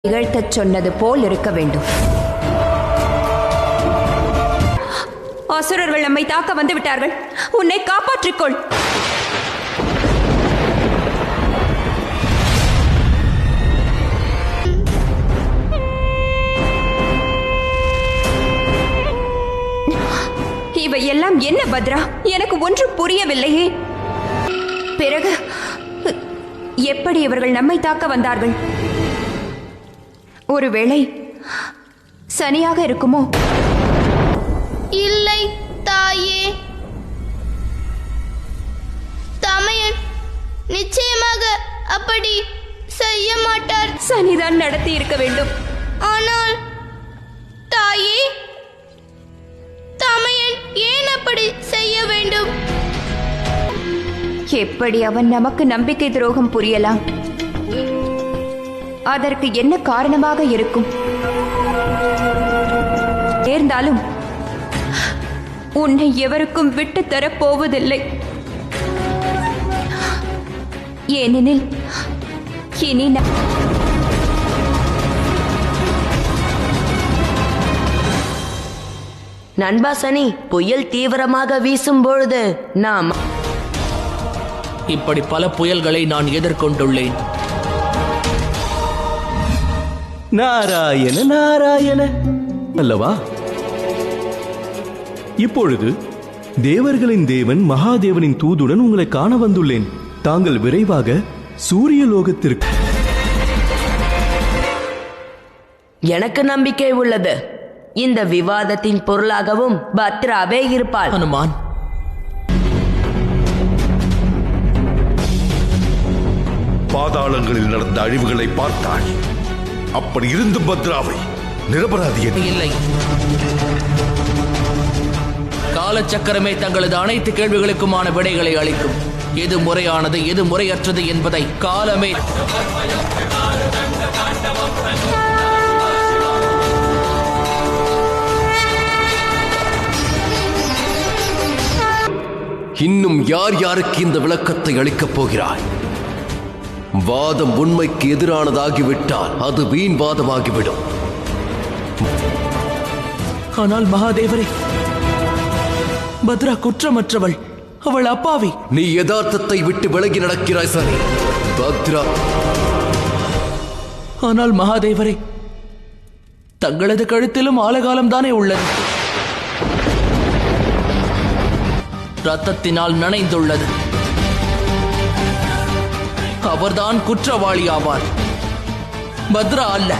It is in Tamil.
நிகழ்த்தச் சொன்னது போல் இருக்க வேண்டும். அசுரர்கள் நம்மை தாக்க வந்து விட்டார்கள். உன்னை காப்பாற்றிக்கொள். இவையெல்லாம் என்ன பத்ரா? எனக்கு ஒன்றும் புரியவில்லையே. பிறகு எப்படி இவர்கள் நம்மை தாக்க வந்தார்கள்? ஒருவேளை சனியாக இருக்குமோ? இல்லை தாயே, தமையன் நிச்சயமாக அப்படி செய்ய மாட்டார். சனிதான் நடத்தி இருக்க வேண்டும். ஆனால் தாயே, தமையன் ஏன் அப்படி செய்ய வேண்டும்? எப்படி அவன் நமக்கு நம்பிக்கை துரோகம் புரியலாம்? அதற்கு என்ன காரணமாக இருக்கும்? நேர்ந்தாலும் உன்னை எவருக்கும் விட்டு தரப்போவதில்லை. ஏனெனில் இனி நண்பா சனி, புயல் தீவிரமாக வீசும் பொழுது நாம் இப்படி பல புயல்களை நான் எதிர்கொண்டுள்ளேன். நாராயண நாராயண அல்லவா? இப்பொழுது தேவர்களின் தேவன் மகாதேவனின் தூதுடன் உங்களை காண வந்துள்ளேன். தாங்கள் விரைவாக சூரிய லோகத்திற்கு. எனக்கு நம்பிக்கை உள்ளது. இந்த விவாதத்தின் பொருளாகவும் பத்ராவே இருப்பாள். ஹனுமான், பாதாளங்களில் நடந்த அழிவுகளை பார்த்தாள். அப்படி இருந்து பத்ராவை நிரபராதி இல்லை. காலச்சக்கரமே தங்களது அனைத்து கேள்விகளுக்குமான விடைகளை அளிக்கும். எது முறையானது, எது முறையற்றது என்பதை காலமே. இன்னும் யார் யாருக்கு இந்த விளக்கத்தை அளிக்கப் போகிறாய்? வாதம் உண்மைக்கு எதிரானதாகிவிட்டால் அது வீண் வாதமாகிவிடும். ஆனால் மகாதேவரே, பத்ரா குற்றமற்றவள். அவள் அப்பாவி. நீ யதார்த்தத்தை விட்டு விலகி நடக்கிறாய் சனி. பத்ரா. ஆனால் மகாதேவரே, தங்களது கழுத்திலும் ஆலகாலம் தானே உள்ளது. ரத்தத்தினால் நனைந்துள்ளது. அவர்தான் குற்றவாளி ஆவார், பத்ரா அல்ல.